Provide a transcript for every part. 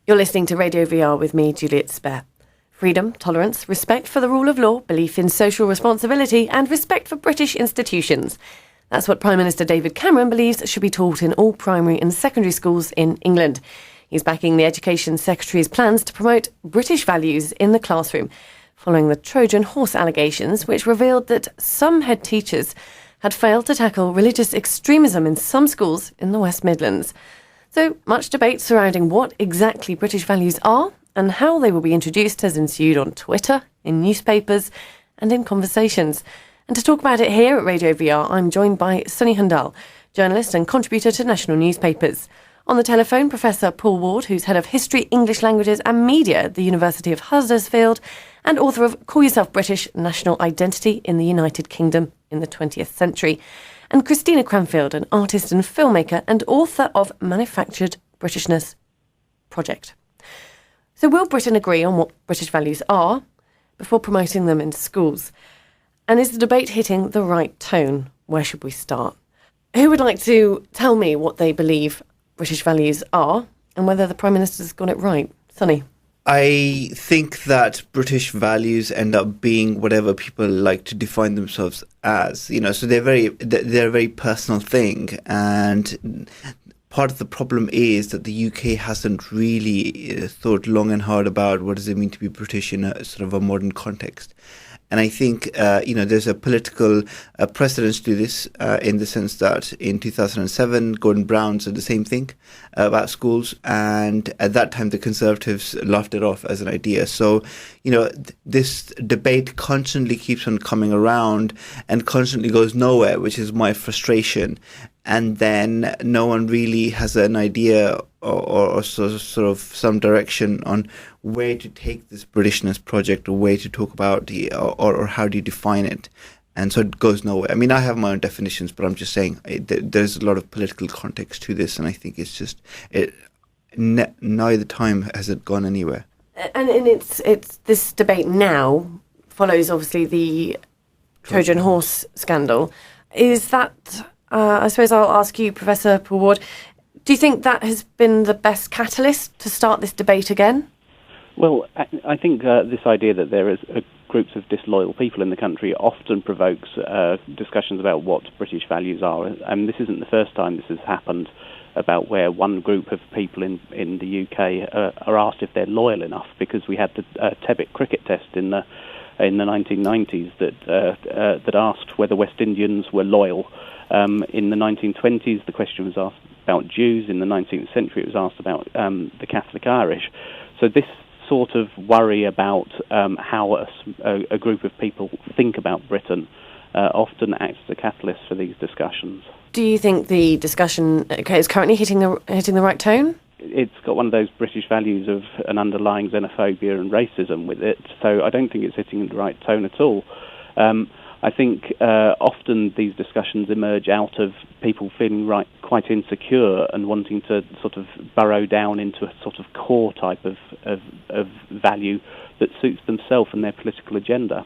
You're listening to Radio VR with me, Juliet Spare. Freedom, tolerance, respect for the rule of law, belief in social responsibility and respect for British institutions. That's what Prime Minister David Cameron believes should be taught in all primary and secondary schools in England. He's backing the Education Secretary's plans to promote British values in the classroom, following the Trojan Horse allegations, which revealed that some head teachers had failed to tackle religious extremism in some schools in the West Midlands. So much debate surrounding what exactly British values are and how they will be introduced has ensued on Twitter, in newspapers and in conversations. And to talk about it here at Radio VR, I'm joined by Sunny Hundal, journalist and contributor to national newspapers. On the telephone, Professor Paul Ward, who's head of History, English Languages and Media at the University of Huddersfield and author of Call Yourself British, National Identity in the United Kingdom in the 20th Century. And Kristina Cranfeld, an artist and filmmaker and author of Manufactured Britishness project. So will Britain agree on what British values are before promoting them in schools? And is the debate hitting the right tone? Where should we start? Who would like to tell me what they believe British values are and whether the Prime Minister's got it right? Sunny. I think that British values end up being whatever people like to define themselves as, so they're a very personal thing. And part of the problem is that the UK hasn't really thought long and hard about what does it mean to be British in a sort of a modern context. And I think, there's a political precedence to this in the sense that in 2007, Gordon Brown said the same thing about schools. And at that time, the Conservatives laughed it off as an idea. So, this debate constantly keeps on coming around and constantly goes nowhere, which is my frustration. And then no one really has an idea or sort of some direction on where to take this Britishness project or where to talk about or how do you define it. And so it goes nowhere. I mean, I have my own definitions, but I'm just saying there's a lot of political context to this. And I think it's just neither time has it gone anywhere. And it's this debate now follows obviously the Trojan Horse scandal. Is that... I suppose I'll ask you, Professor Paul Ward, do you think that has been the best catalyst to start this debate again? Well, I think this idea that there is groups of disloyal people in the country often provokes discussions about what British values are. And this isn't the first time this has happened, about where one group of people in the UK are asked if they're loyal enough, because we had the Tebbit cricket test in the 1990s that asked whether West Indians were loyal. In the 1920s, the question was asked about Jews. In the 19th century, it was asked about the Catholic Irish. So this sort of worry about how a group of people think about Britain often acts as a catalyst for these discussions. Do you think the discussion is currently hitting the right tone? It's got one of those British values of an underlying xenophobia and racism with it, so I don't think it's hitting the right tone at all. I think often these discussions emerge out of people feeling quite insecure and wanting to sort of burrow down into a sort of core type of value that suits themselves and their political agenda.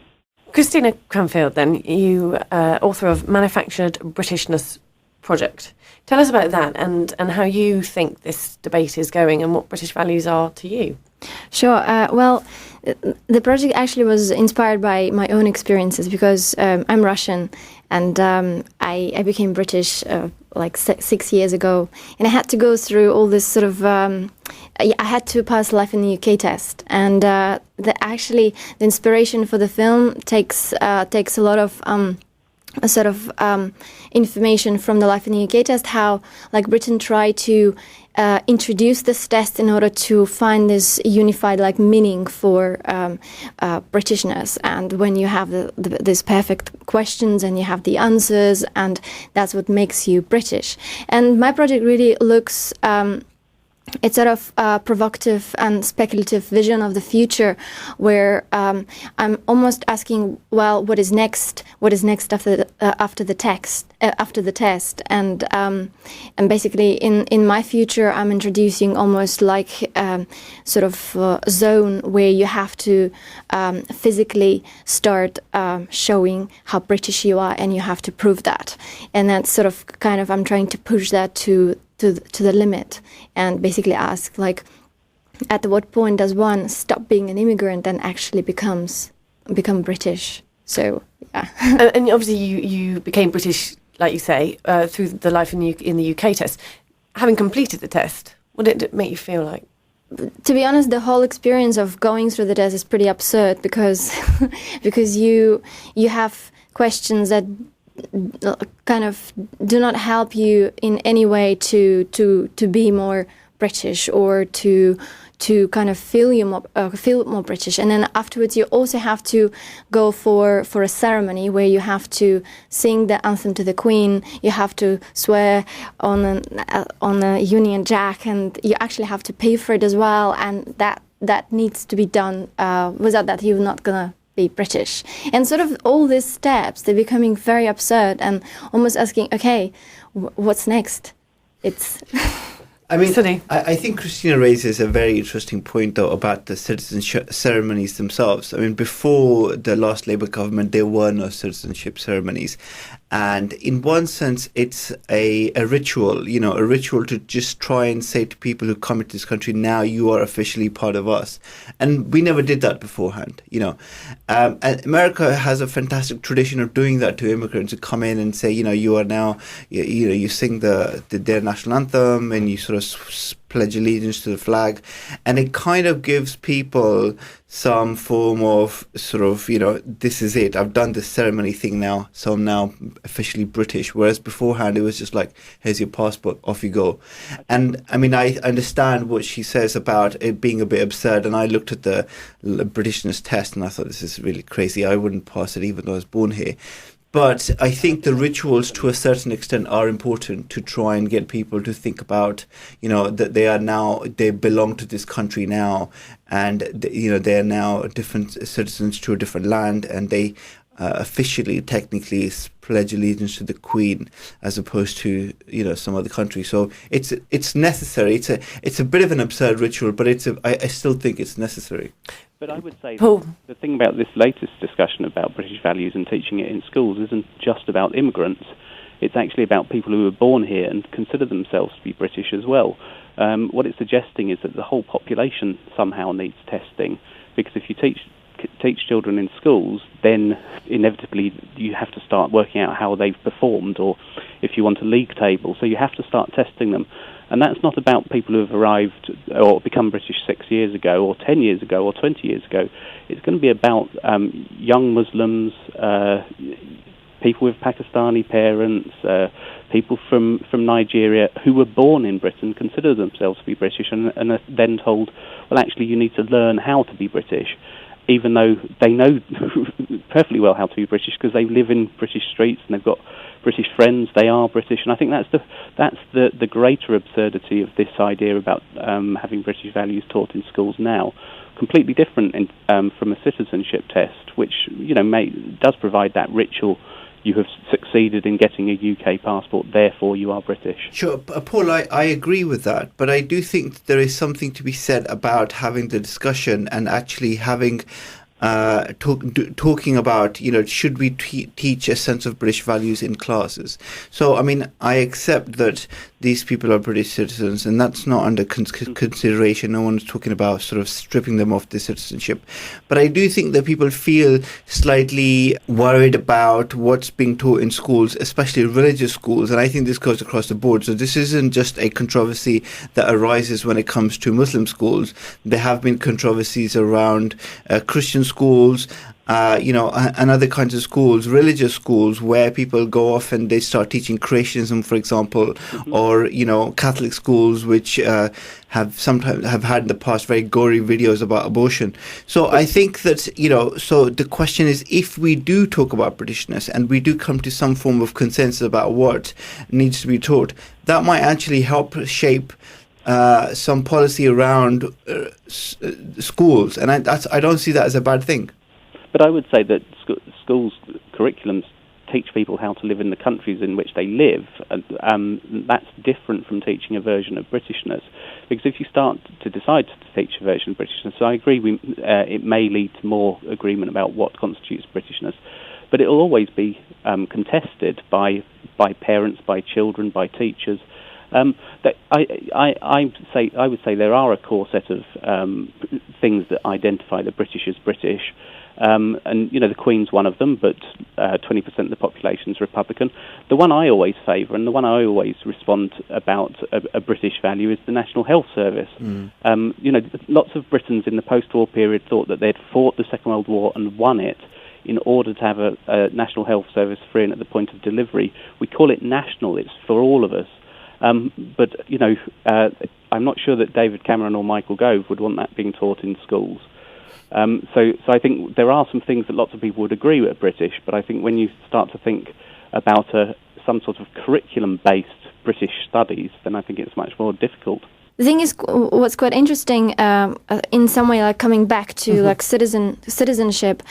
Kristina Cranfeld, then, you author of Manufactured Britishness project. Tell us about that and how you think this debate is going and what British values are to you. Sure. Well, the project actually was inspired by my own experiences because I'm Russian and I became British like 6 years ago, and I had to go through all this sort of I had to pass life in the UK test, and the inspiration for the film takes a lot of information from the life in the UK test, how like Britain tried to introduce this test in order to find this unified like meaning for Britishness. And when you have these perfect questions and you have the answers, and that's what makes you British. And my project really looks it's sort of a provocative and speculative vision of the future, where I'm almost asking, well, what is next? What is next after the test? And basically, in my future, I'm introducing almost like sort of a zone where you have to physically start showing how British you are, and you have to prove that. And that's sort of kind of I'm trying to push that to the limit, and basically ask like, at what point does one stop being an immigrant and actually become British? So, yeah. And obviously you became British, like you say, through the Life in the UK test. Having completed the test, what did it make you feel like? To be honest, the whole experience of going through the test is pretty absurd because because you have questions that kind of do not help you in any way to be more British or to kind of feel more British. And then afterwards you also have to go for a ceremony where you have to sing the anthem to the Queen, you have to swear on a Union Jack, and you actually have to pay for it as well, and that needs to be done. Without that you're not gonna be British. And sort of all these steps, they're becoming very absurd and almost asking, okay, what's next? It's I mean, I think Kristina raises a very interesting point, though, about the citizenship ceremonies themselves. I mean, before the last Labour government, there were no citizenship ceremonies. And in one sense, it's a ritual, a ritual to just try and say to people who come into this country, now you are officially part of us. And we never did that beforehand, And America has a fantastic tradition of doing that to immigrants who come in and say, you are now, you sing their national anthem and you sort of pledge allegiance to the flag, and it kind of gives people some form of sort of, this is it, I've done this ceremony thing now, so I'm now officially British, whereas beforehand it was just like, here's your passport, off you go. And I mean, I understand what she says about it being a bit absurd, and I looked at the Britishness test and I thought, this is really crazy, I wouldn't pass it even though I was born here. But I think the rituals, to a certain extent, are important to try and get people to think about, that they belong to this country now, and they are now different citizens to a different land, and they officially, technically, pledge allegiance to the Queen as opposed to some other country. So it's necessary. It's a bit of an absurd ritual, but I still think it's necessary. But I would say the thing about this latest discussion about British values and teaching it in schools isn't just about immigrants. It's actually about people who were born here and consider themselves to be British as well. What it's suggesting is that the whole population somehow needs testing, because if you teach children in schools, then inevitably you have to start working out how they've performed, or if you want a league table. So you have to start testing them. And that's not about people who have arrived or become British 6 years ago or 10 years ago or 20 years ago. It's going to be about young Muslims, people with Pakistani parents, people from Nigeria who were born in Britain, consider themselves to be British, and are then told, well, actually, you need to learn how to be British, even though they know perfectly well how to be British because they live in British streets and they've got British friends, they are British. And I think that's the greater absurdity of this idea about having British values taught in schools now. Completely different from a citizenship test, which does provide that ritual. You have succeeded in getting a UK passport, therefore you are British. Sure, Paul, I agree with that, but I do think that there is something to be said about having the discussion and actually having talking about, should we teach a sense of British values in classes? So, I mean, I accept that these people are British citizens, and that's not under consideration. No one's talking about sort of stripping them of their citizenship. But I do think that people feel slightly worried about what's being taught in schools, especially religious schools, and I think this goes across the board. So this isn't just a controversy that arises when it comes to Muslim schools. There have been controversies around Christian schools, and other kinds of schools, religious schools, where people go off and they start teaching creationism, for example, or Catholic schools, which have had in the past very gory videos about abortion. So I think that so the question is, if we do talk about Britishness and we do come to some form of consensus about what needs to be taught, that might actually help shape some policy around schools, and I don't see that as a bad thing. But I would say that schools' curriculums teach people how to live in the countries in which they live, and that's different from teaching a version of Britishness. Because if you start to decide to teach a version of Britishness, I agree it may lead to more agreement about what constitutes Britishness, but it will always be contested by parents, by children, by teachers. I would say there are a core set of things that identify the British as British. And, the Queen's one of them, but 20% of the population is Republican. The one I always favour and the one I always respond about a British value is the National Health Service. Lots of Britons in the post-war period thought that they'd fought the Second World War and won it in order to have a National Health Service free and at the point of delivery. We call it national, it's for all of us. But I'm not sure that David Cameron or Michael Gove would want that being taught in schools. So I think there are some things that lots of people would agree with British, but I think when you start to think about some sort of curriculum-based British studies, then I think it's much more difficult. The thing is, what's quite interesting, in some way, like coming back to like citizenship,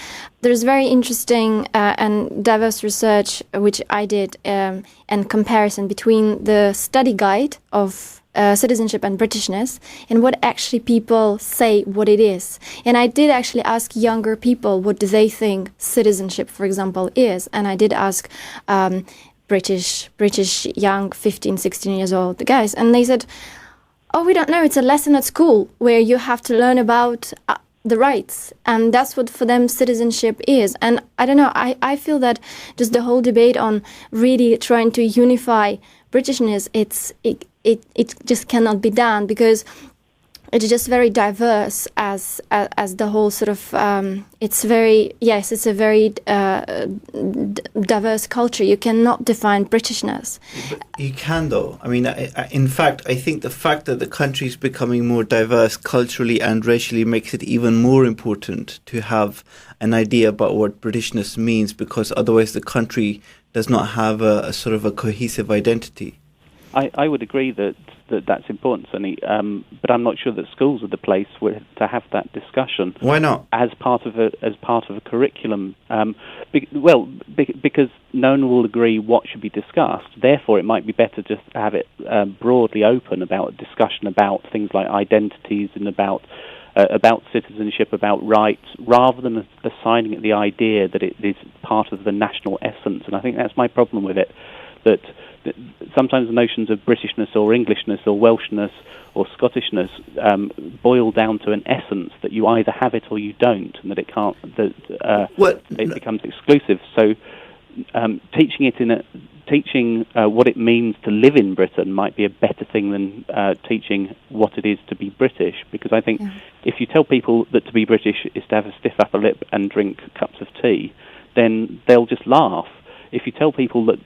there's very interesting and diverse research which I did and comparison between the study guide of citizenship and Britishness and what actually people say what it is. And I did actually ask younger people what do they think citizenship, for example, is. And I did ask British young 15, 16 years old guys, and they said, oh, we don't know, it's a lesson at school where you have to learn about the rights, and that's what for them citizenship is. And I don't know, I feel that just the whole debate on really trying to unify Britishness, it just cannot be done because it's just very diverse as the whole sort of it's a very diverse culture. You cannot define Britishness. But you can, though. I mean, in fact, I think the fact that the country is becoming more diverse culturally and racially makes it even more important to have an idea about what Britishness means, because otherwise the country does not have a sort of a cohesive identity. I would agree that's important, Sonny, but I'm not sure that schools are the place to have that discussion. Why not? As part of a curriculum, because no one will agree what should be discussed. Therefore, it might be better just to have it broadly open about discussion about things like identities and about citizenship, about rights, rather than assigning it the idea that it is part of the national essence. And I think that's my problem with it, that sometimes the notions of Britishness or Englishness or Welshness or Scottishness boil down to an essence that you either have it or you don't, and that it can't. It becomes exclusive. So teaching what it means to live in Britain might be a better thing than teaching what it is to be British, because I think if you tell people that to be British is to have a stiff upper lip and drink cups of tea, then they'll just laugh. If you tell people that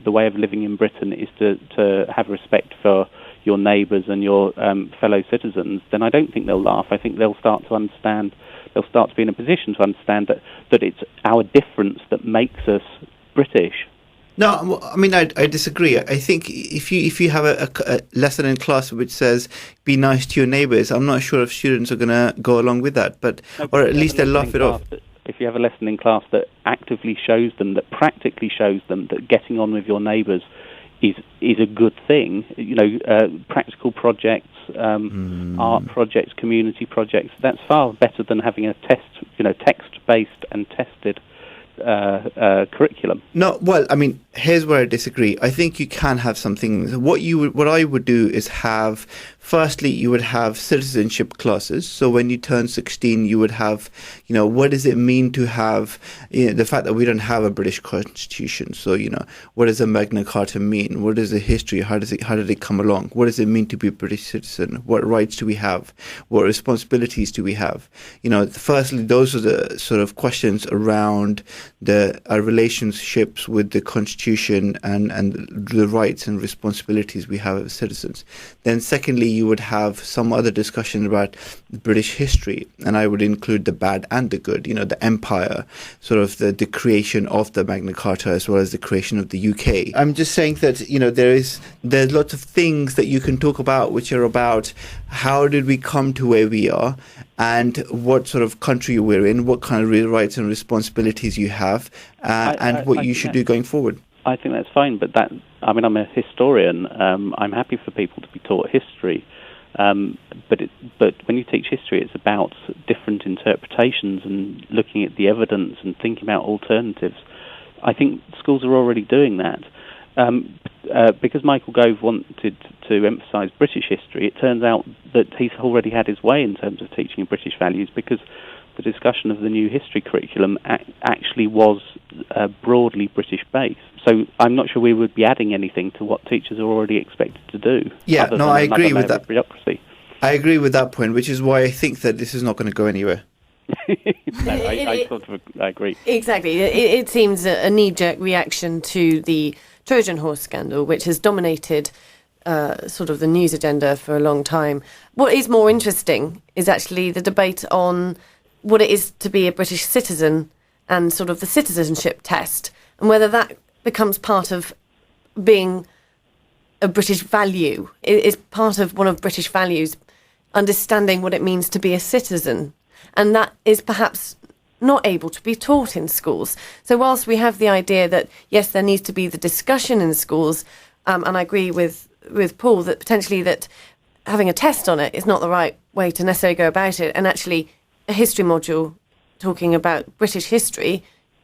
the way of living in Britain is to have respect for your neighbours and your fellow citizens, then I don't think they'll laugh. I think they'll start to understand, they'll start to be in a position to understand that it's our difference that makes us British. No, I mean, I disagree. I think if you have a lesson in class which says be nice to your neighbours, I'm not sure if students are going to go along with that, or at least they'll laugh it off. If you have a lesson in class that actively shows them, that practically shows them that getting on with your neighbours is a good thing, practical projects, art projects, community projects, that's far better than having a text-based and tested curriculum. No, well, I mean, here's where I disagree. I think you can have something. What I would do is have, firstly, you would have citizenship classes. So when you turn 16, you would have, what does it mean to have, the fact that we don't have a British constitution. So, what does a Magna Carta mean? What is the history? How did it come along? What does it mean to be a British citizen? What rights do we have? What responsibilities do we have? Firstly, those are the sort of questions around our relationships with the constitution and the rights and responsibilities we have as citizens. Then secondly, you would have some other discussion about British history, and I would include the bad and the good, the empire, sort of the creation of the Magna Carta as well as the creation of the UK. I'm just saying that, there's lots of things that you can talk about which are about how did we come to where we are, and what sort of country we're in, what kind of rights and responsibilities you have, and what you should do going forward. I think that's fine, but I'm a historian. I'm happy for people to be taught history, but when you teach history, it's about different interpretations and looking at the evidence and thinking about alternatives. I think schools are already doing that. Because Michael Gove wanted to emphasise British history, it turns out that he's already had his way in terms of teaching British values, because the discussion of the new history curriculum actually was broadly British-based. So I'm not sure we would be adding anything to what teachers are already expected to do. Yeah, no, I agree with that. Bureaucracy. I agree with that point, which is why I think that this is not going to go anywhere. No, I sort of agree. Exactly. It seems a knee-jerk reaction to the Trojan Horse scandal, which has dominated sort of the news agenda for a long time. What is more interesting is actually the debate on what it is to be a British citizen and sort of the citizenship test, and whether that becomes part of being a British value. It is part of one of British values, understanding what it means to be a citizen. And that is perhaps not able to be taught in schools. So whilst we have the idea that, yes, there needs to be the discussion in schools, and I agree with Paul that potentially that having a test on it is not the right way to necessarily go about it, and actually a history module talking about British history,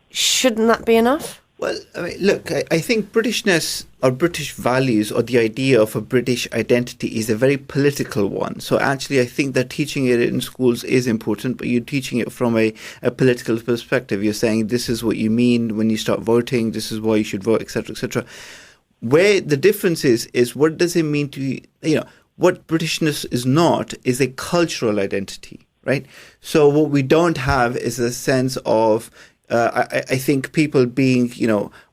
shouldn't that be enough? Well, I mean, look, I think Britishness or British values or the idea of a British identity is a very political one. So actually, I think that teaching it in schools is important, but you're teaching it from a political perspective. You're saying this is what you mean when you start voting, this is why you should vote, etc., etc. Where the difference is what does it mean to, what Britishness is not is a cultural identity, right? So what we don't have is a sense of I think people being,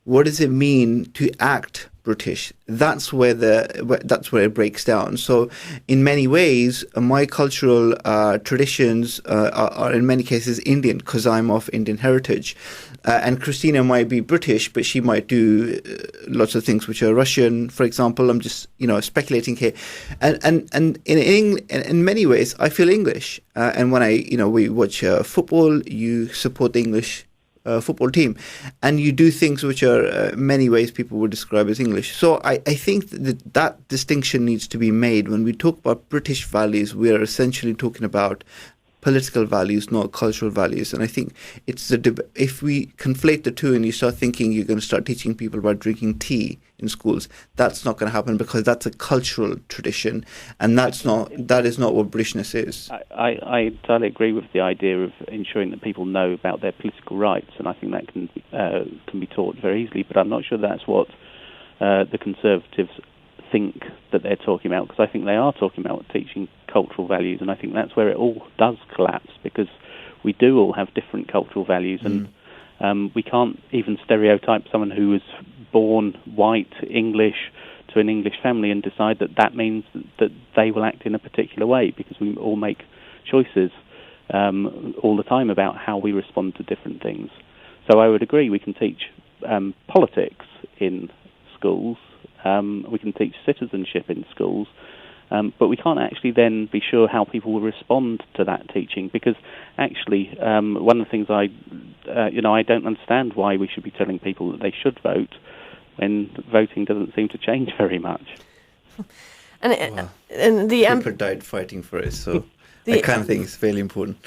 what does it mean to act British? That's where it breaks down. So in many ways, my cultural traditions are in many cases Indian, because I'm of Indian heritage. And Kristina might be British, but she might do lots of things which are Russian, for example. I'm just, speculating here. And in many ways, I feel English. And when we watch football, you support the English football team, and you do things which are many ways people would describe as English. So I think that distinction needs to be made. When we talk about British values, we are essentially talking about political values, not cultural values. And I think if we conflate the two and you start thinking you're going to start teaching people about drinking tea in schools, that's not going to happen, because that's a cultural tradition, and that is not what Britishness is. I entirely agree with the idea of ensuring that people know about their political rights, and I think that can be taught very easily. But I'm not sure that's what the Conservatives think that they're talking about, because I think they are talking about teaching cultural values, and I think that's where it all does collapse, because we do all have different cultural values, and we can't even stereotype someone who was born white English to an English family and decide that means that they will act in a particular way, because we all make choices all the time about how we respond to different things. So I would agree we can teach politics in schools, we can teach citizenship in schools, but we can't actually then be sure how people will respond to that teaching, because actually one of the things I don't understand why we should be telling people that they should vote when voting doesn't seem to change very much. And people died fighting for it, so I kind of think it's fairly important.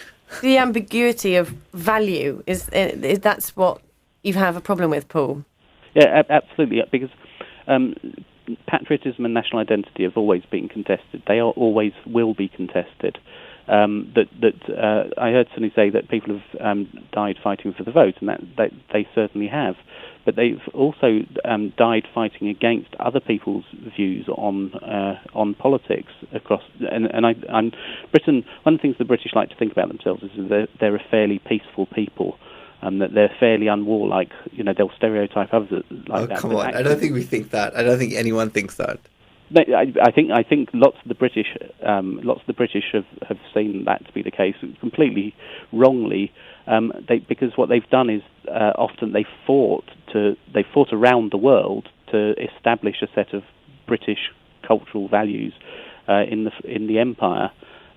The ambiguity of value is that's what you have a problem with, Paul? Yeah, absolutely, because patriotism and national identity have always been contested. They always will be contested. I heard somebody say that people have died fighting for the vote, and that they certainly have. But they've also died fighting against other people's views on politics across. And Britain. One of the things the British like to think about themselves is that they're a fairly peaceful people. That they're fairly unwarlike. They'll stereotype others like that. Oh, come on! I don't think we think that. I don't think anyone thinks that. I think lots of the British have seen that to be the case completely wrongly. Because what they've done is often they fought around the world to establish a set of British cultural values in the empire,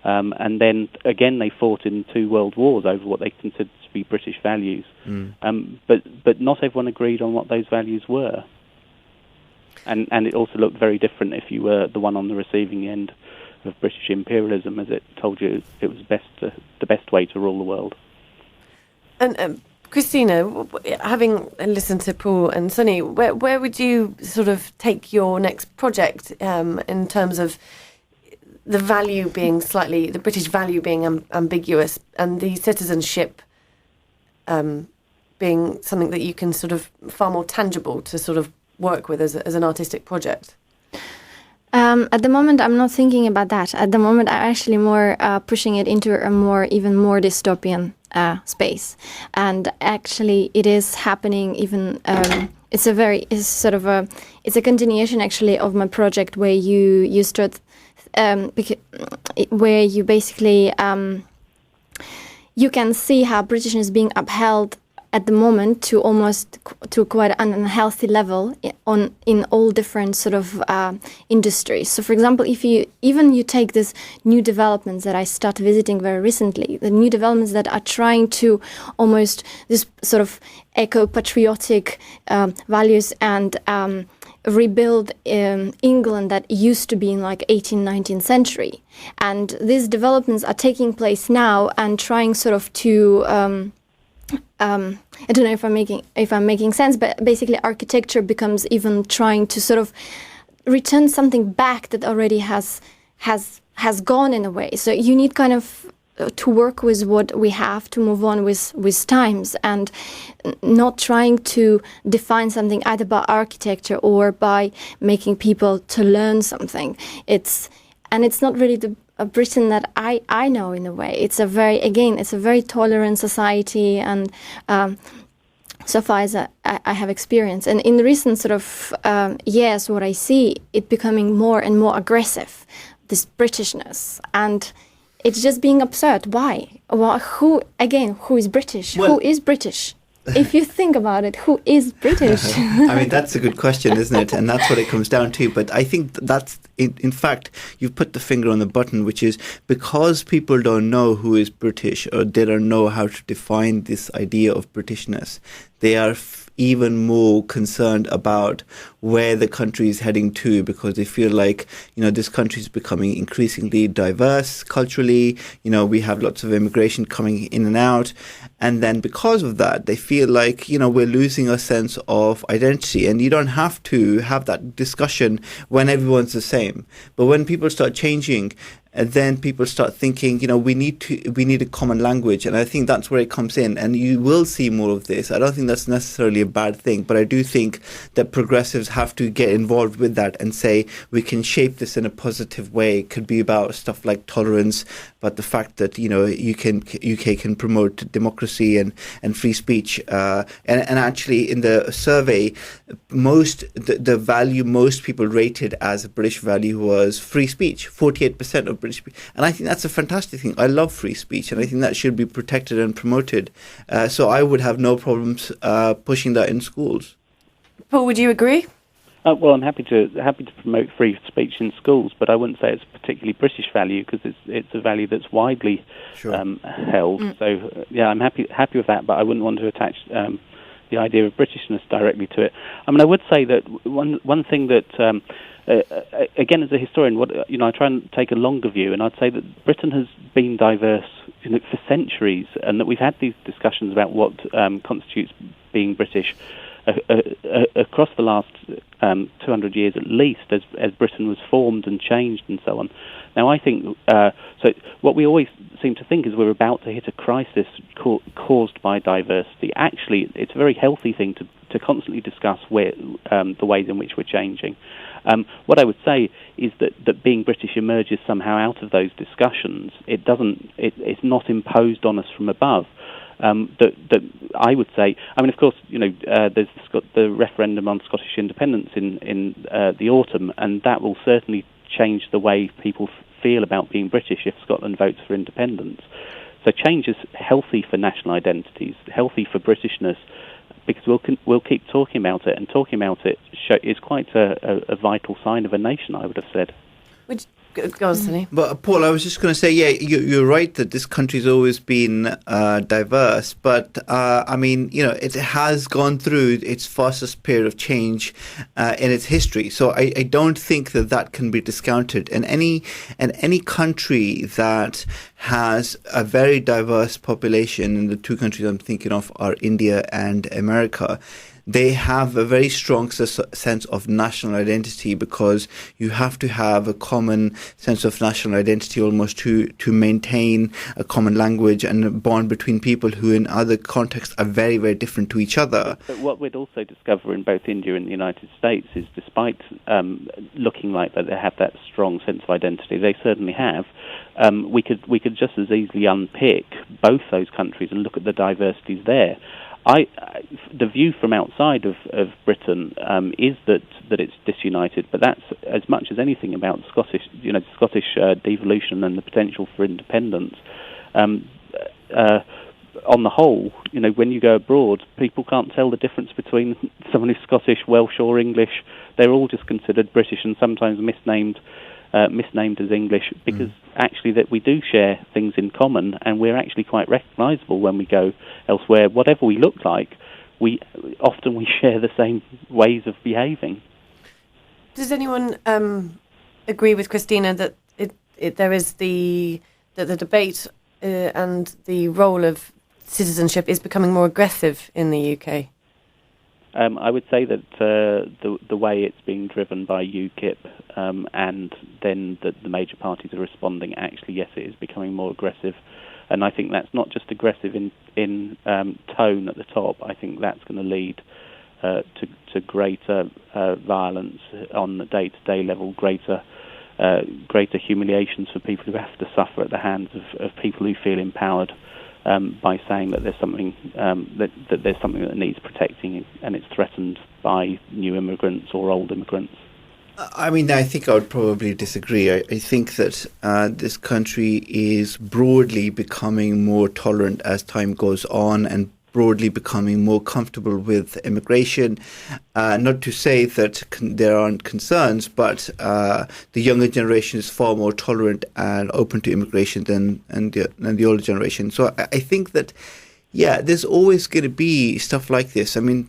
and then again they fought in 2 world wars over what they considered to be British values. But not everyone agreed on what those values were. And it also looked very different if you were the one on the receiving end of British imperialism, as it told you it was the best way to rule the world. And Christina, having listened to Paul and Sunny, where would you sort of take your next project in terms of the value being the British value being ambiguous and the citizenship being something that you can sort of far more tangible to sort of work with as an artistic project? At the moment, I'm not thinking about that. At the moment, I'm actually more pushing it into a even more dystopian space. And actually, it is happening even. It's a continuation actually of my project where you start, where you basically you can see how Britishness is being upheld at the moment to quite an unhealthy level in all different sort of industries. So, for example, if you take these new developments that I started visiting very recently, the new developments that are trying to almost this sort of eco-patriotic values and rebuild England that used to be in like 18th, 19th century. And these developments are taking place now and trying sort of to I don't know if I'm making sense, but basically architecture becomes even trying to sort of return something back that already has gone in a way. So you need kind of to work with what we have to move on with times, and not trying to define something either by architecture or by making people to learn something. It's not really a Britain that I know in a way. It's a very tolerant society, and so far as I have experience. And in the recent sort of years, what I see, it becoming more and more aggressive, this Britishness, and it's just being absurd. Why? Well, who is British? Well, who is British? If you think about it, who is British? I mean, that's a good question, isn't it? And that's what it comes down to. But I think that's, in fact, you've put the finger on the button, which is because people don't know who is British, or they don't know how to define this idea of Britishness, they are even more concerned about where the country is heading to, because they feel like, this country is becoming increasingly diverse culturally. We have lots of immigration coming in and out. And then because of that, they feel like, we're losing a sense of identity. And you don't have to have that discussion when everyone's the same. But when people start changing, and then people start thinking, we need a common language. And I think that's where it comes in. And you will see more of this. I don't think that's necessarily a bad thing. But I do think that progressives have to get involved with that and say, we can shape this in a positive way. It could be about stuff like tolerance, but the fact that, UK can promote democracy and free speech. And actually, in the survey, the value most people rated as a British value was free speech, 48% of British people. And I think that's a fantastic thing. I love free speech, and I think that should be protected and promoted. So I would have no problems pushing that in schools. Paul, would you agree? Well, I'm happy to promote free speech in schools, but I wouldn't say it's a particularly British value, because it's a value that's widely held. So I'm happy with that, but I wouldn't want to attach the idea of Britishness directly to it. I mean, I would say that one thing that again, as a historian, I try and take a longer view, and I'd say that Britain has been diverse for centuries, and that we've had these discussions about what constitutes being British across the last 200 years at least, as Britain was formed and changed and so on. Now, I think so. What we always seem to think is we're about to hit a crisis caused by diversity. Actually, it's a very healthy thing to constantly discuss the ways in which we're changing. What I would say is that being British emerges somehow out of those discussions. It's not imposed on us from above. That I would say, I mean, of course, there's the referendum on Scottish independence in the autumn, and that will certainly change the way people feel about being British if Scotland votes for independence. So change is healthy for national identities, healthy for Britishness, because we'll keep talking about it, and talking about it is quite a vital sign of a nation, I would have said. Go on, Sunny. But Paul, I was just going to say, yeah, you're right that this country's always been diverse, but I mean, you know, it has gone through its fastest period of change in its history. So I don't think that can be discounted. And any country that has a very diverse population, and the two countries I'm thinking of are India and America, they have a very strong sense of national identity, because you have to have a common sense of national identity almost to maintain a common language and a bond between people who in other contexts are very, very different to each other. But what we'd also discover in both India and the United States is, despite looking like that they have that strong sense of identity, they certainly have, we could just as easily unpick both those countries and look at the diversities there. The view from outside of Britain is that it's disunited, but that's as much as anything about Scottish devolution and the potential for independence. On the whole, you know, when you go abroad, people can't tell the difference between someone who's Scottish, Welsh, or English. They're all just considered British and sometimes misnamed as English, because actually that we do share things in common, and we're actually quite recognisable when we go elsewhere. Whatever we look like, we share the same ways of behaving. Does anyone agree with Kristina that there is the debate and the role of citizenship is becoming more aggressive in the UK? I would say that the way it's being driven by UKIP and then the major parties are responding, actually, yes, it is becoming more aggressive. And I think that's not just aggressive in tone at the top. I think that's going to lead to greater violence on the day-to-day level, greater humiliations for people who have to suffer at the hands of people who feel empowered by saying that there's something that needs protecting, and it's threatened by new immigrants or old immigrants. I mean, I think I would probably disagree. I think that this country is broadly becoming more tolerant as time goes on, and broadly becoming more comfortable with immigration. Not to say that there aren't concerns, but the younger generation is far more tolerant and open to immigration than the older generation. So I think that, yeah, there's always going to be stuff like this. I mean,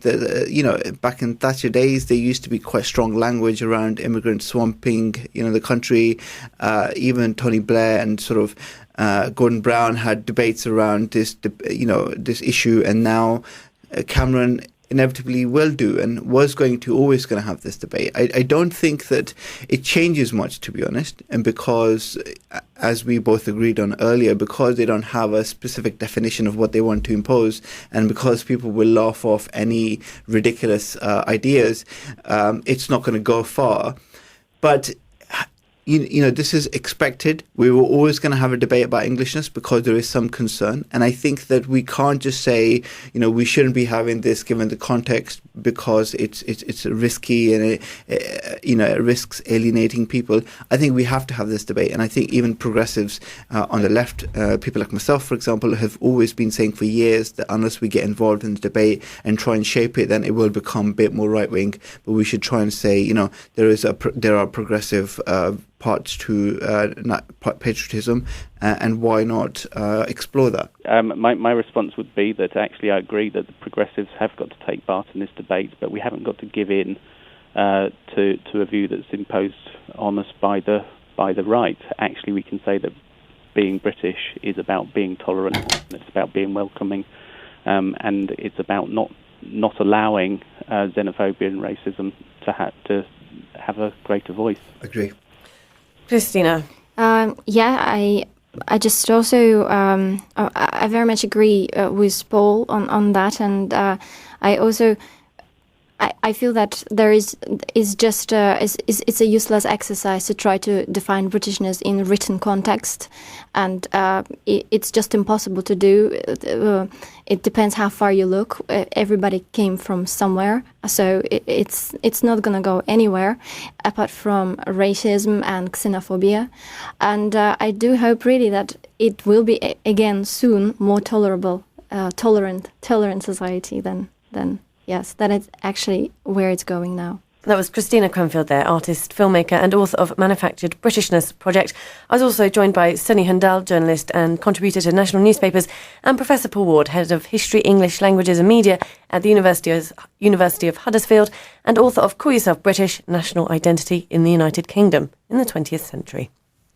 back in Thatcher days, there used to be quite strong language around immigrants swamping, the country. Even Tony Blair and sort of Gordon Brown had debates around this issue, and now Cameron inevitably will do and was always going to have this debate. I don't think that it changes much, to be honest, and because, as we both agreed on earlier, because they don't have a specific definition of what they want to impose, and because people will laugh off any ridiculous ideas, it's not going to go far. But this is expected. We were always going to have a debate about Englishness because there is some concern. And I think that we can't just say, we shouldn't be having this given the context because it's risky and it risks alienating people. I think we have to have this debate. And I think even progressives on the left, people like myself, for example, have always been saying for years that unless we get involved in the debate and try and shape it, then it will become a bit more right-wing. But we should try and say, there are progressive parts to patriotism, and why not explore that? My response would be that actually I agree that the progressives have got to take part in this debate, but we haven't got to give in to a view that's imposed on us by the right. Actually, we can say that being British is about being tolerant, it's about being welcoming, and it's about not allowing xenophobia and racism to have a greater voice. Agree. Kristina. I just also I very much agree with Paul on that, and I also I feel that there is just it's a useless exercise to try to define Britishness in written context, and it's just impossible to do. It depends how far you look. Everybody came from somewhere, so it's not going to go anywhere apart from racism and xenophobia. And I do hope really that it will be again soon more tolerant society than. Yes, that is actually where it's going now. That was Kristina Cranfeld there, artist, filmmaker and author of Manufactured Britishness project. I was also joined by Sunny Hundal, journalist and contributor to national newspapers, and Professor Paul Ward, head of History, English, Languages and Media at the University of Huddersfield, and author of Call Yourself British, National Identity in the United Kingdom in the 20th Century.